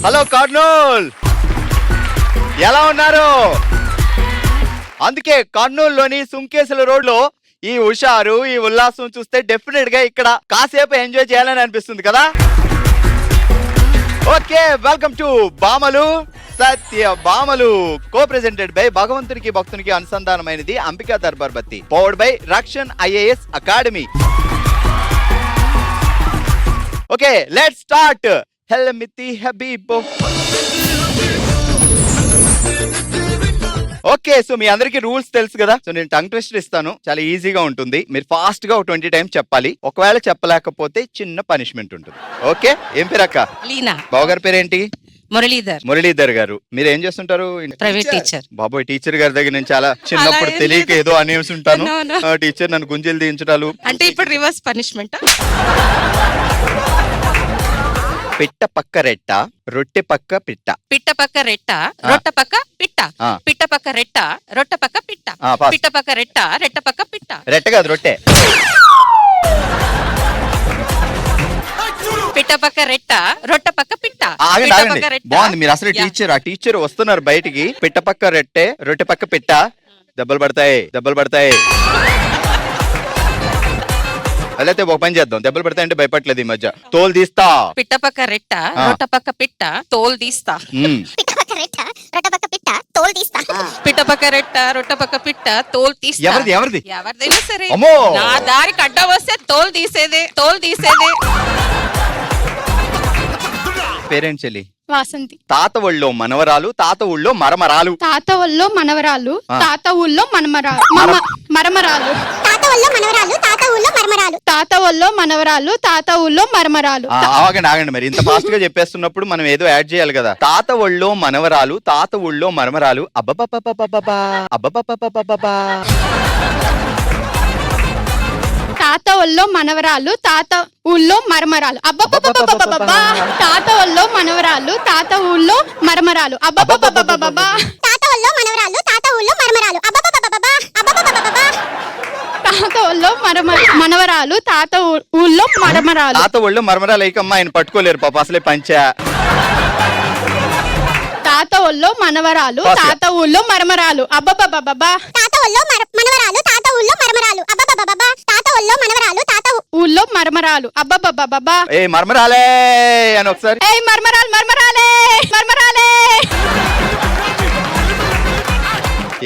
Hello Kurnool, ఎలా ఉన్నారు? అందుకే కర్నూలులోని సుంకేసుల రోడ్ లో ఈ హుషారు, ఈ ఉల్లాసం చూస్తే డెఫినెట్ గా ఇక్కడ కాసేపు ఎంజాయ్ చేయాలని అనిపిస్తుంది కదా. ఓకే, వెల్కమ్ టు బామలు సత్య బామలు, కో ప్రెజెంటెడ్ బై భగవంతునికి భక్తునికి అనుసంధానమైనది Ambica Durbar Bathi, powered by Rakshan IAS academy. Okay, let's start. హెల్మితి హబీబో. ఓకే, సో మీ అందరికి రూల్స్ తెలుసు కదా. సో నేను టంగ్ ట్విస్టర్ ఇస్తాను, చాలా ఈజీగా ఉంటుంది. మీరు ఫాస్ట్ గా 20 టైమ్స్ చెప్పాలి. ఒకవేళ చెప్పలేకపోతే చిన్న పనిష్మెంట్ ఉంటుంది. ఓకే, ఏం పేరు అక్క? లీనా. బావగారి పేరేంటి? మురళీధర్. మురళీధర్ గారు, మీరు ఏం చేస్తుంటారు? Private teacher. బాబోయ్, టీచర్ గారి దగ్గర నేను చాలా చిన్నప్పుడు తెలియక ఏదో అనేసి ఉంటాను. టీచర్ నన్ను గుంజలు దించడాలు అంటే ఇప్పుడు రివర్స్ పనిష్మెంట్. పిట్ట పక్క రెట్ట, రొట్టె పక్క పిట్ట. పిట్ట పక్క రెట్ట, రొట్ట పక్క పిట్ట. పిట్ట పక్క రెట్ట, రొట్ట పక్క పిట్ట. పిట్ట పక్క రెట్ట, రెట్ట పక్క పిట్ట. రెట్ట కాదు, రొట్టె. పిట్ట పక్క రెట్ట, రొట్ట పక్క పిట్ట. బాగుంది, మీరు అసలు టీచర్. ఆ టీచర్ వస్తున్నారు బయటికి. పిట్ట పక్క రెట్టే, రొట్టె పక్క పిట్ట. దెబ్బలు పడతాయి, దెబ్బలు పడతాయి. అదైతే ఒక పని చేద్దాం, దెబ్బలు పడతాయి అంటే భయపడలేదు ఈ మధ్య. తోలు తీస్తా. పిట్ట పక్క రెట్ట, రొట్ట పక్క పిట్ట, తోలు తీస్తా. పిట్ట పక్క రెట్ట, రొట్ట పక్క పిట్ట, తోలు తీస్తా. పిట్ట పక్క రెట్ట, రొట్ట పక్క పిట్ట, తోలు తీస్తా. ఎవరిదైనా సరే నా దారికి అడ్డ వస్తే తోలు తీసేదే, తోలు తీసేదే. పేరెంట్స్ చెల్లి. వాసంతి. తాత ఒళ్ళో మనవరాలు, తాత ఊళ్ళో మరమరాలు. తాత ఒళ్ళో మనవరాలు, తాత ఊళ్ళో మరమరాలు. తాత ఒళ్ళో మనవరాలు, తాత ఊళ్ళో మరమరాలు. తాత ఒళ్ళో మనవరాలు, తాత ఊళ్ళో మరమరాలు. ఆగండి ఆగండి, మరి ఇంత ఫాస్ట్ గా చెప్పేస్తున్నప్పుడు మనం ఏదో యాడ్ చేయాలి కదా. తాత ఒళ్ళో మనవరాలు, తాత ఊళ్ళో మరమరాలు. అబ్బబ్బబ్బబ్బబ్బబ్బా, అబ్బబ్బబ్బబ్బబ్బా. తాత ఒళ్ళో మనవరాలు, తాత ఊళ్ళో మరమరాలు. అబ్బబ్బబ్బబ్బబ్బబ్బా. తాత ఒళ్ళో మనవరాలు, తాత ఊళ్ళో మరమరాలు. అబ్బబ్బబ్బబ్బబ్బా. తాత ఒళ్ళో మనవరాలు, తాత ఊళ్ళో మరమరాలు. అబ్బబ్బబ్బబ్బబ్బా, అబ్బబ్బబ్బబ్బబ్బా. తాత ఒళ్ళో మనవరాలు, తాత ఊళ్ళో మరమరాలు. తాత ఒళ్ళో మరమరాలు అయ్యకమ్మా, ఆయన పట్టుకోలేరు పాప, అసలే పంచా. తాత ఒళ్ళో మనవరాలు, తాత ఊళ్ళో మరమరాలు. అబ్బబ్బబ్బబ్బబ్బా. తాత ఒళ్ళో మనవరాలు, తాత ఊళ్ళో మరమరాలు. అబ్బబ్బబ్బబ్బబ్బా. తాత ఒళ్ళో మనవరాలు, తాత ఊళ్ళో మరమరాలు. అబ్బబ్బబ్బబ్బబ్బా. ఏ మరమరాలే అని ఒకసారి. ఏ మరమరాలు, మరమరాలే, మరమరాలే.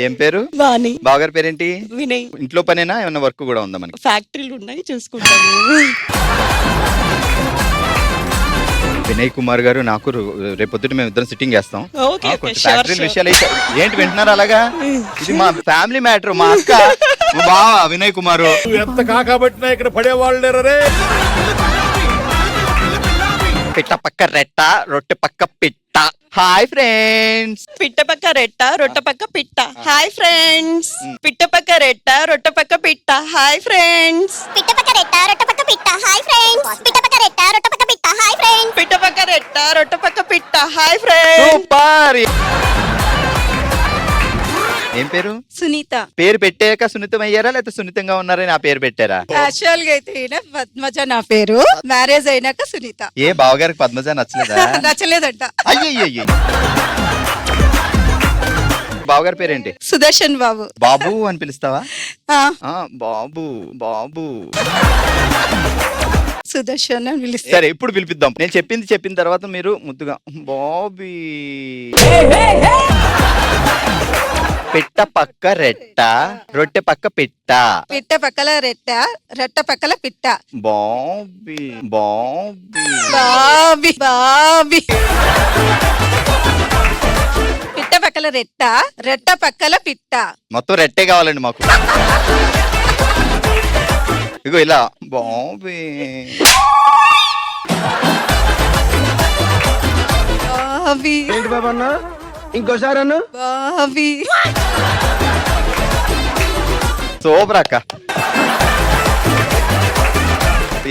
ఏం పేరు? వాణి. బావగారి పేరేంటి? వినయ్. ఇంట్లో పనేనా, ఏమన్నా వర్క్ కూడా ఉందా మనకి? ఫ్యాక్టరీలు ఉన్నాయి, చూసుకుంటాము. వినయ్ కుమార్ గారు, నాకు రేపొద్దుట మేము ఇద్దరం సిట్టింగ్ చేస్తాం. ఓకే, ఫ్యాక్టరీ విషయాలు ఏంటి వింటున్నారు అలాగా? ఇది మా ఫ్యామిలీ మ్యాటర్. మా అక్క, మా బావ వినయ్ కుమారు. ఎంత కాకబట్టినా ఇక్కడ పడేవాళ్ళు లేరే. పిట్ట పక్క రెట్ట, రొట్టె పక్క పిట్ట. Hi friends. పిట్ట పక్క రెట్ట, రొట్ట పక్క పిట్ట. Hi friends. పిట్ట పక్క రెట్ట, రొట్ట పక్క పిట్ట. Hi friends. పిట్ట పక్క రెట్ట, రొట్ట పక్క పిట్ట. Hi friends. పిట్ట పక్క రెట్ట, రొట్ట పక్క పిట్ట. Hi friends. పిట్ట పక్క రెట్ట, రొట్ట పక్క పిట్ట. Hi friends. సూపర్. ఏం పేరు? సునీత. పేరు పెట్టాక సున్నితం అయ్యారా, లేకపోతే సున్నితంగా ఉన్నారని ఆ పేరు పెట్టారా? యాక్చువల్ గా అయితే పద్మజ నా పేరు, మ్యారేజ్ అయినాక సునీత. ఏ బావగారికి పద్మజ నచ్చలేదా? నచ్చలేదంట. అయ్యయ్యో. బావగారి పేరేంటి? సుదర్శన్ బాబు. బాబు అని పిలుస్తావా? బాబు బాబు సుదర్శన్ అని పిలుస్తా. సరే, ఇప్పుడు పిలిపిద్దాం. నేను చెప్పిన తర్వాత మీరు ముద్దుగా బాబీ. పిట్ట పక్క రెట్ట, రొట్టె పక్క పిట్ట. పిట్ట పక్కల రెట్ట, రెట్ట పక్కల పిట్ట. బాబీ బాబీ బాబీ బాబీ. పిట్ట పక్కల రెట్ట, రెట్ట పక్కల పిట్ట. మొత్తం రెట్టే కావాలండి మాకు. ఇగో ఇలా బాబీ. బాబీ. ఏంటి బాబా అన్న, ఇంకోసారి అన్న. బాబీ. సూపర్ అక్క.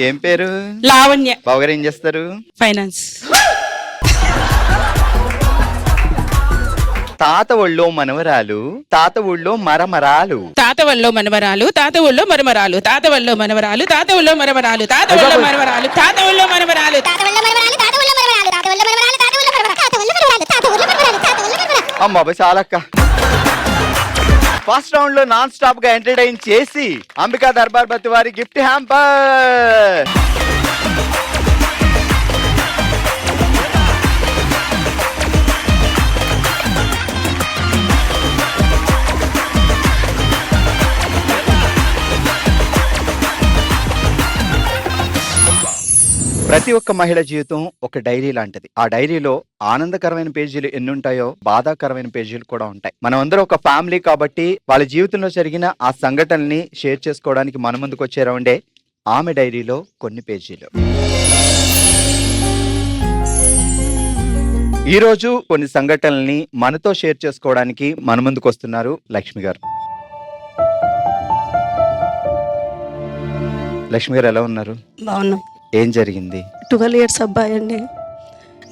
ఏం పేరు? లావణ్య. బావగారు ఏం చేస్తారు? ఫైనాన్స్. తాత ఒళ్ళో మనవరాలు, తాత ఊళ్ళో మరమరాలు. తాత వల్లో మనవరాలు, తాత ఊళ్ళో మరమరాలు, తాత వల్లో మనవరాలు, తాత ఊళ్ళో మరమరాలు, తాత వల్లో మనవరాలు, తాత ఊళ్ళో మనవరాలు. తాత ఒళ్ళో మనవరాలు, తాత ఊళ్ళో మరమరాలు. తాత ఒళ్ళో మనవరాలు, తాత ఊళ్ళో మరమరాలు. అమ్మ బాబాయ్ చాలక్క. ఫస్ట్ రౌండ్ లో నాన్ స్టాప్ గా ఎంటర్టైన్ చేసి అంబికా దర్బార్ బత్తి వారి గిఫ్ట్ హ్యాంపర్. ప్రతి ఒక్క మహిళ జీవితం ఒక డైరీ లాంటిది. ఆ డైరీలో ఆనందకరమైన పేజీలు ఎన్ని ఉంటాయో బాధాకరమైన పేజీలు కూడా ఉంటాయి. మనం అందరూ ఒక ఫ్యామిలీ కాబట్టి వాళ్ళ జీవితంలో జరిగిన ఆ సంఘటనల్ని షేర్ చేసుకోవడానికి మన ముందుకు వచ్చే రౌండే ఆమె డైరీలో కొన్ని పేజీలు. ఈ రోజు కొన్ని సంఘటనల్ని మనతో షేర్ చేసుకోవడానికి మన ముందుకు వస్తున్నారు లక్ష్మి గారు. లక్ష్మి గారు ఎలా ఉన్నారు? బాగున్నాం. ఏం జరిగింది? 12 years అబ్బాయి అండి.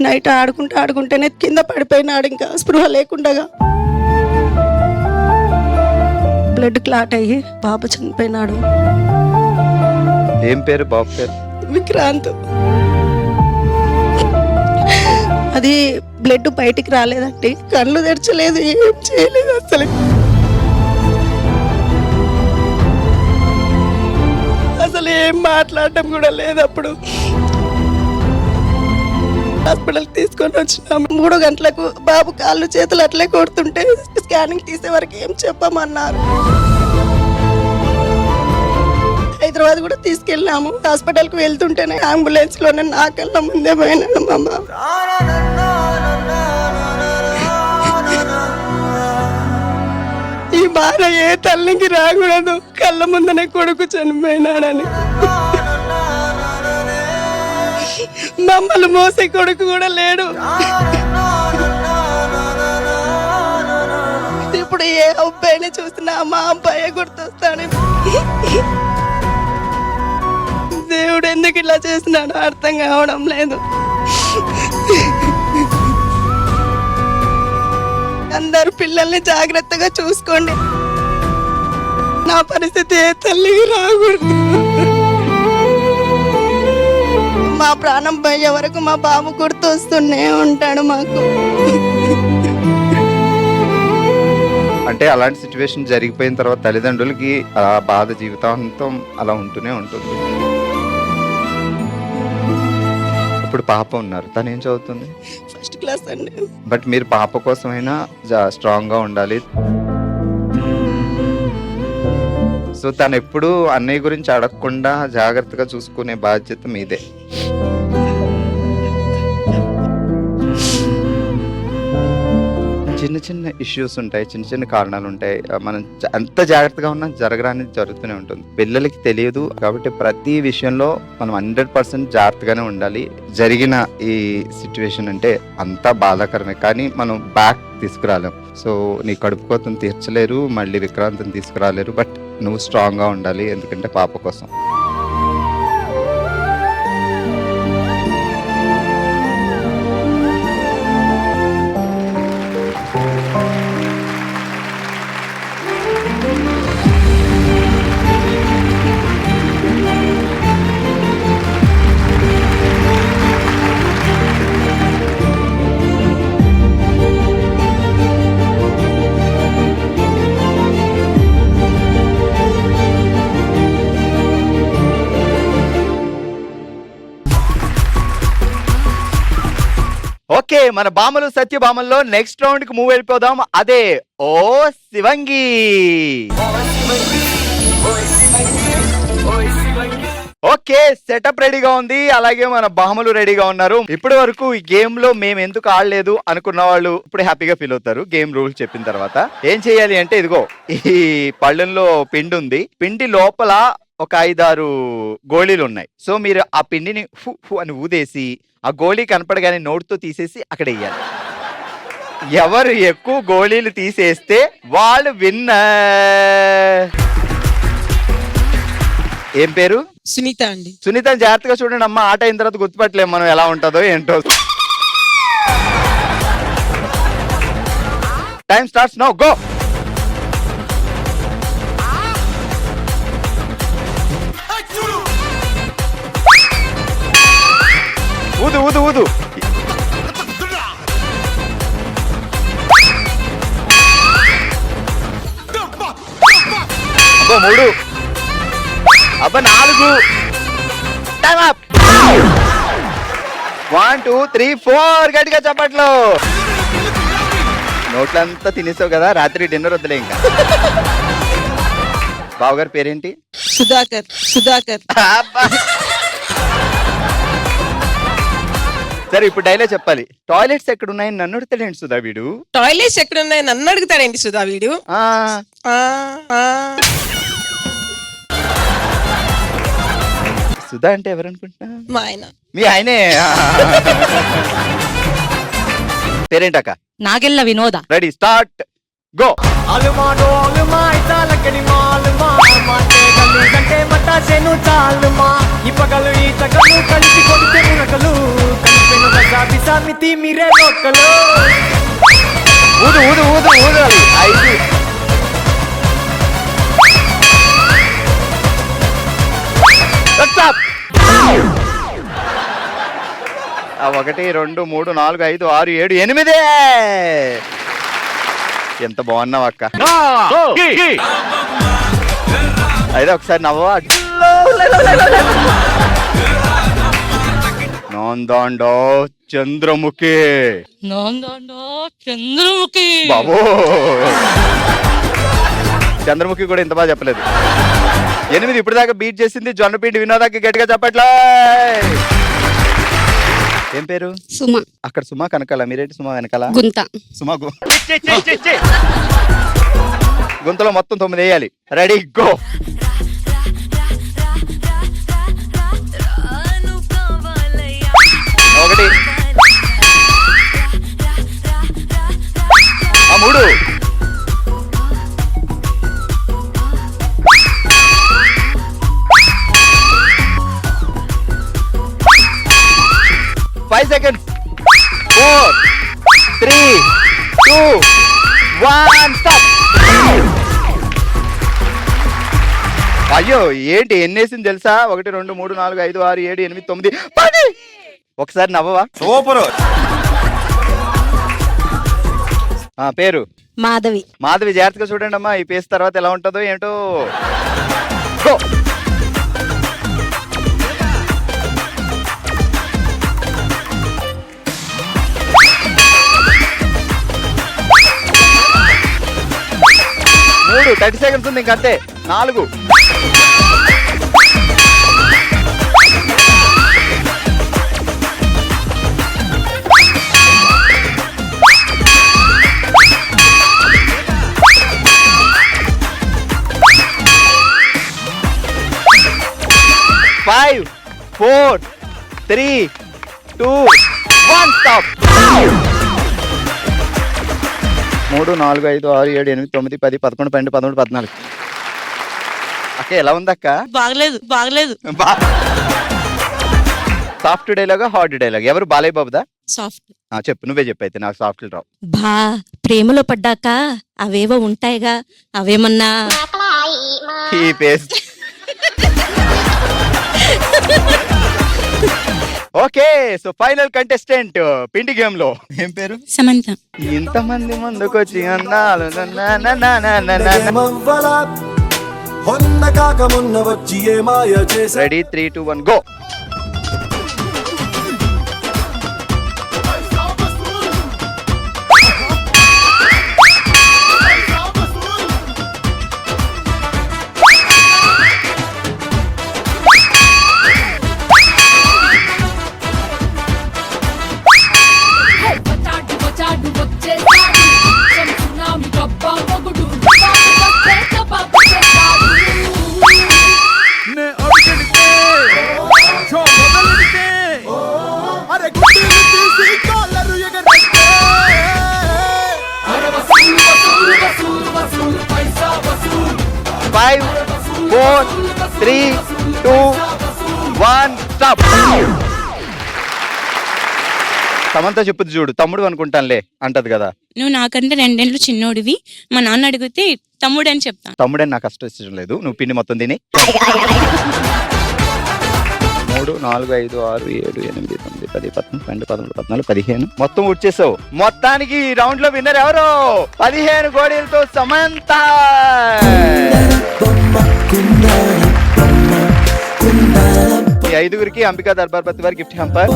నైట్ ఆడుకుంటేనే కింద పడిపోయినాడు, ఇంకా స్పృహ లేకుండగా బ్లడ్ క్లాట్ అయ్యి బాబు చనిపోయినాడు. ఏం పేరు బాబు పేరు? విక్రాంత్. అది బ్లడ్ బయటికి రాలేదండి, కళ్ళు తెరచలేదు, ఏం చేయలేదు అసలు. అసలు ఏం మాట్లాడటం కూడా లేదు. అప్పుడు హాస్పిటల్ తీసుకొని వచ్చినాము. 3 గంటలకు బాబు కాళ్ళు చేతులు అట్లే కొడుతుంటే స్కానింగ్ తీసే వరకు ఏం చెప్పమన్నారు. హైదరాబాద్ కూడా తీసుకెళ్ళినాము. హాస్పిటల్ కు వెళ్తుంటేనే అంబులెన్స్ లోనే నా కళ్ళ ముందే పోయినాడు మా బాబు. ఈ బాధ ఏ తల్లికి రాకూడదు, కళ్ళ ముందనే కొడుకు చనిపోయినాడని. మమ్మల్ని మోసే కొడుకు కూడా లేడు. ఇప్పుడు ఏ అబ్బాయిని చూసినా మా అబ్బాయే గుర్తొస్తాడు. దేవుడు ఎందుకు ఇలా చేసినాడో అర్థం కావడం లేదు. అందరు పిల్లల్ని జాగ్రత్తగా చూసుకోండి. నా పరిస్థితి ఏ తల్లికి రాకూడదు. మా ప్రాణం పోయే వరకు మా బాబు గుర్తు వస్తూనే ఉంటాడు మాకు. అంటే అలాంటి సిచ్యువేషన్ జరిగిపోయిన తర్వాత తల్లిదండ్రులకి ఆ బాధ జీవితాంతం అలా ఉంటూనే ఉంటుంది. ఇప్పుడు పాప ఉన్నారు, తను ఏం చదువుతుంది? ఫస్ట్ క్లాస్ అండి. బట్ మీరు పాప కోసమైనా స్ట్రాంగ్ గా ఉండాలి. సో తను ఎప్పుడు అన్నయ్య గురించి అడగకుండా జాగ్రత్తగా చూసుకునే బాధ్యత మీదే. చిన్న చిన్న ఇష్యూస్ ఉంటాయి, చిన్న చిన్న కారణాలు ఉంటాయి. మనం ఎంత జాగ్రత్తగా ఉన్నా జరగడానికి జరుగుతూనే ఉంటుంది. పిల్లలకి తెలియదు కాబట్టి ప్రతి విషయంలో మనం 100% జాగ్రత్తగానే ఉండాలి. జరిగిన ఈ సిచ్యువేషన్ అంటే అంతా బాధాకరమే, కానీ మనం బ్యాక్ తీసుకురాలేం. సో నీ కడుపు కోతను తీర్చలేరు, మళ్ళీ విక్రాంతిని తీసుకురాలేరు. బట్ నువ్వు స్ట్రాంగ్ గా ఉండాలి, ఎందుకంటే పాప కోసం. ఓకే, మన బామలు సత్యభామల్లో నెక్స్ట్ రౌండ్ కి మూవ్ వెళ్ళిపోదాం. అదే ఓ శివంగి. ఓకే, సెటప్ రెడీగా ఉంది, అలాగే మన బామలు రెడీగా ఉన్నారు. ఇప్పటి వరకు ఈ గేమ్ లో మేము ఎందుకు ఆడలేదు అనుకున్న వాళ్ళు ఇప్పుడు హ్యాపీగా ఫీల్ అవుతారు. గేమ్ రూల్స్ చెప్పిన తర్వాత ఏం చేయాలి అంటే, ఇదిగో ఈ పళ్ళెంలో పిండి ఉంది, పిండి లోపల ఒక 5-6 గోళీలు ఉన్నాయి. సో మీరు ఆ పిండిని ఫు ఫు అని ఊదేసి ఆ గోళీ కనపడగానే నోటుతో తీసేసి అక్కడ వేయాలి. ఎవరు ఎక్కువ గోళీలు తీసేస్తే వాళ్ళు విన్నర్. ఏం పేరు? సునీత అండి. సునీత, జాగ్రత్తగా చూడండి అమ్మ, ఆట అయిన తర్వాత గుర్తుపట్టలేము మనం ఎలా ఉంటుందో ఏంటో. Time starts now, go. ఊదు ఊదు ఊదు. అబ్బో 3, అబ్బా 4. Time up. 1 2 3 4 గట్టిగా చప్పట్లు. నోట్లంతా తినేసావు కదా, రాత్రి డిన్నర్ వద్దులే ఇంకా. బావగారి పేరేంటి? సుధాకర్. అబ్బా. సరే ఇప్పుడు డైలాగ్ చెప్పాలి. టాయిలెట్స్ ఎక్కడ ఉన్నాయని నన్ను అడుగుతాడేంటి సుధా వీడు? టాయిలెట్స్ ఎక్కడ ఉన్నాయి నన్ను అడుగుతాడేంటి సుధా వీడు? ఆ, సుధా అంటే ఎవరనుకుంటున్నా? మా ఆయన. మీ ఆయనే. పేరేంటక్క? నాగెల్ల వినోద. Ready start go. ఊదు ఊదు ఊదు ఊదాలి. 5 1 2 3 4 5 6 7 8. ఎంత బాగున్నావు అక్క. అయితే ఒకసారి నవ్వా. నోందాండో చంద్రముఖి. బాబో, చంద్రముఖి కూడా ఇంత బాగా చెప్పలేదు. 8 ఇప్పుడు దాకా బీట్ చేసింది జొన్నపిండి వినోదాకి. గట్టిగా చెప్పట్లా. ఏం పేరు? సుమ. అక్కడ సుమా కనకాల, మీరేంటి సుమా వెనకాల? గుంత. సుమా గుంతలో మొత్తం 9 వేయాలి. Ready go. ఒకటి, 3, 5 seconds. 4 3 2 1 స్టాప్. అయ్యో ఏంటి ఎన్నేసింది తెలుసా? 1 2 3 4 5 6 7 8 9 10. ఒకసారి నవ్వవా? సూపర్. పేరు? మాధవి. మాధవి, జాగ్రత్తగా చూడండి అమ్మా. ఈ పేస్ తర్వాత ఎలా ఉంటుందో ఏంటో. 30 seconds ఉంది ఇంకంతే. 4 5 4 3 2 1 స్టాప్. 3 4 5 6 7 8 9 10 11 12 13 14. అక్క ఎలా ఉంది అక్క? బాగలేదు. సాఫ్ట్ డైలాగా హార్డ్ డైలాగ్? ఎవరు? బాలయ్య బాబుదా? సాఫ్ట్. చెప్పు, నువ్వే చెప్పు అయితే. నాకు సాఫ్ట్ రావు. ప్రేమలో పడ్డాక అవేవో ఉంటాయిగా, అవేమన్నా. ఈ పేస్. ఓకే, సో ఫైనల్ కంటెస్టెంట్ పిండి గేమ్ లో ఏం పేరు? సమంత. ఇంతమంది ముందుకొచ్చి అన్నాలు ready 3 2 1 go. Five, 4 3 2 1 stop. Samantha చెప్పుద్ది చూడు. తమ్ముడు అనుకుంటానులే అంటది కదా. నువ్వు నాకంటే 2 ఏళ్ళు చిన్నోడివి. మా నాన్న అడిగితే తమ్ముడు అని చెప్తాను. తమ్ముడని నాకు అష్టం ఇష్టం లేదు. నువ్వు పిండి మొత్తం తిని. 3 4 5 6 7 8 9 10 11 12 13 14 15 మొత్తం ఉడ్చేసావు. మొత్తానికి ఈ రౌండ్ లో విన్నర్ ఎవరు? 15 గోళీలతో సమంత. ఈ ఐదుగురికి అంబికా దర్బార్ పత్తి వారి గిఫ్ట్ హ్యాంపర్.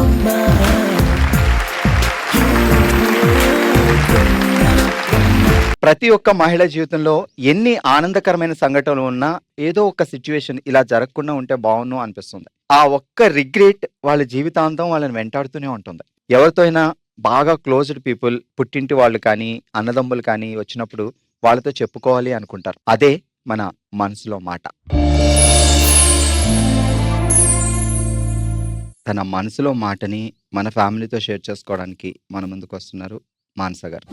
ప్రతి ఒక్క మహిళ జీవితంలో ఎన్ని ఆనందకరమైన సంఘటనలు ఉన్నా ఏదో ఒక సిచ్యువేషన్ ఇలా జరగకుండా ఉంటే బాగుండు అనిపిస్తుంది. ఆ ఒక్క రిగ్రెట్ వాళ్ళ జీవితాంతం వాళ్ళని వెంటాడుతూనే ఉంటుంది. ఎవరితో అయినా బాగా క్లోజ్డ్ పీపుల్, పుట్టింటి వాళ్ళు కానీ అన్నదమ్ములు కానీ వచ్చినప్పుడు వాళ్ళతో చెప్పుకోవాలి అనుకుంటారు. అదే మన మనసులో మాట. తన మనసులో మాటని మన ఫ్యామిలీతో షేర్ చేసుకోవడానికి మన ముందుకు వస్తున్నారు మానస గారు.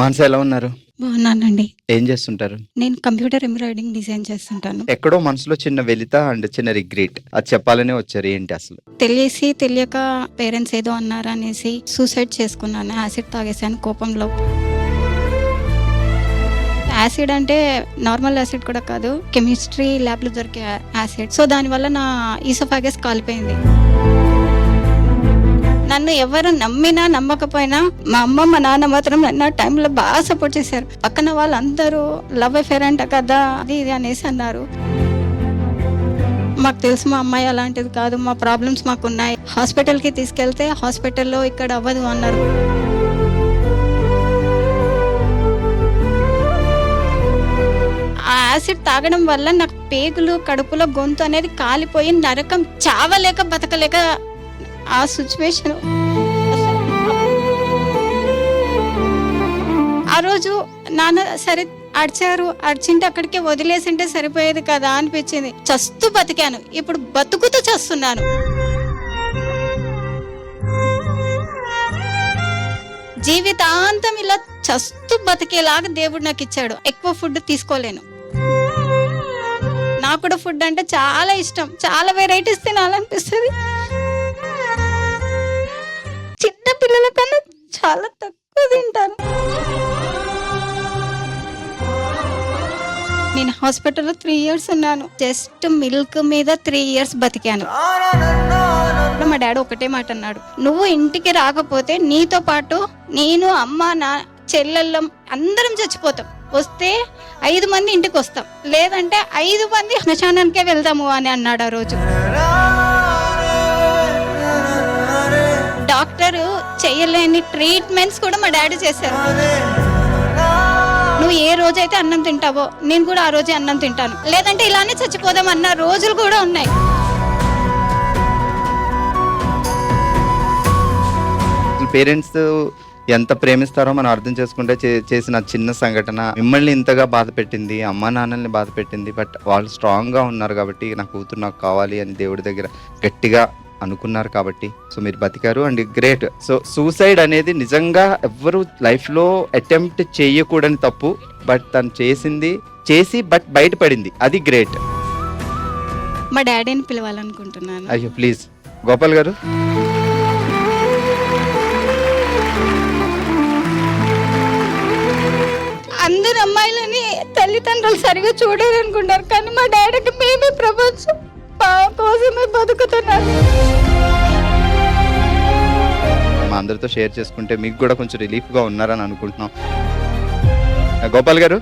మానస ఎలా ఉన్నారు? బాగున్నానండి. ఏం చేస్తుంటారు? నేను కంప్యూటర్ ఎంబ్రాయిడింగ్ డిజైన్ చేస్తుంటాను. ఎక్కడో మనసులో చిన్న వెలిత అండ్ చిన్న రిగ్రెట్, అది చెప్పాలనే వచ్చారు. ఏంటి అసలు? తెలియక పేరెంట్స్ ఏదో అన్నారు అనేసి సూసైడ్ చేసుకున్నాను. యాసిడ్ తాగేసాను కోపంలో. యాసిడ్ అంటే నార్మల్ యాసిడ్ కూడా కాదు, కెమిస్ట్రీ ల్యాబ్ లో దొరికే యాసిడ్. సో దానివల్ల నా ఈసోఫాగస్ కాలిపోయింది. నన్ను ఎవరు నమ్మినా నమ్మకపోయినా మా అమ్మ మా నాన్న మాత్రం నన్ను ఆ టైంలో బాగా సపోర్ట్ చేశారు. పక్కన వాళ్ళందరూ లవ్ అఫేర్ అంట కదా అది ఇది అనేసి అన్నారు. మాకు తెలుసు మా అమ్మాయి అలాంటిది కాదు, మా ప్రాబ్లమ్స్ మాకున్నాయి. హాస్పిటల్కి తీసుకెళ్తే హాస్పిటల్లో ఇక్కడ అవ్వదు అన్నారు. ఆ యాసిడ్ తాగడం వల్ల నాకు పేగులు, కడుపులో గొంతు అనేది కాలిపోయి నరకం, చావలేక బతకలేక ఆ సిచ్యువేషన్. ఆ రోజు నాన్న సరే అడిచారు, అడిచింటే అక్కడికే వదిలేసింటే సరిపోయేది కదా అనిపించింది. చస్తూ బతికాను, ఇప్పుడు బతుకుతూ చస్తున్నాను. జీవితాంతం ఇలా చస్తూ బతికేలాగా దేవుడు నాకు ఇచ్చాడు. ఎక్కువ ఫుడ్ తీసుకోలేను. నాకు కూడా ఫుడ్ అంటే చాలా ఇష్టం, చాలా వెరైటీస్ తినాలనిపిస్తుంది. చిన్న పిల్లల కన్నా చాలా తక్కువ తింటాను. నేను హాస్పిటల్లో 3 years ఉన్నాను. జస్ట్ మిల్క్ మీద 3 years బతికాను. మా డాడీ ఒకటే మాట అన్నాడు, నువ్వు ఇంటికి రాకపోతే నీతో పాటు నేను, అమ్మ, నా చెల్లెళ్ళం అందరం చచ్చిపోతాం. వస్తే 5 మంది ఇంటికి వస్తాం, లేదంటే 5 మంది శ్మశానానికే వెళ్దాము అని అన్నాడు ఆ రోజు. డాక్టరు చేయలేని ట్రీట్మెంట్స్ కూడా మా డాడీ చేశారు. నువ్వు ఏ రోజైతే అన్నం తింటావో నేను కూడా ఆ రోజే అన్నం తింటాను, లేదంటే ఇలానే చచ్చిపోదాం అన్న రోజులు కూడా ఉన్నాయి. పేరెంట్స్ ఎంత ప్రేమిస్తారో మనం అర్థం చేసుకుంటే చేసిన చిన్న సంఘటన మిమ్మల్ని ఇంతగా బాధ పెట్టింది, అమ్మా నాన్నల్ని బాధ పెట్టింది. బట్ వాళ్ళు స్ట్రాంగ్ గా ఉన్నారు కాబట్టి నా కూతురు నాకు కావాలి అని దేవుడి దగ్గర గట్టిగా అనుకున్నారు కాబట్టి సో మీరు బతికారు అండ్ గ్రేట్. సో సూసైడ్ అనేది నిజంగా ఎవ్వరు లైఫ్ లో అటెంప్ట్ చేయకూడని తప్పు, బట్ తను చేసి బట్ బయటపడింది, అది గ్రేట్. మా డాడీని పిలవాలనుకుంటున్నాను. అయ్యో ప్లీజ్ గోపాల్ గారు. అందరు అమ్మాయిలని తల్లిదండ్రులు సరిగా చూడాలనుకుంటారు, కానీ మా డాడీకి మేమే ప్రపంచం, కోసమే బతుకుతున్నారు. మా అందరితో షేర్ చేసుకుంటే మీకు కూడా కొంచెం రిలీఫ్ గా ఉన్నారని అనుకుంటున్నాం. గోపాల్ గారు,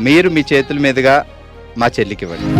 మీరు మీ చేతుల మీదుగా మా చెల్లికి ఇవ్వండి.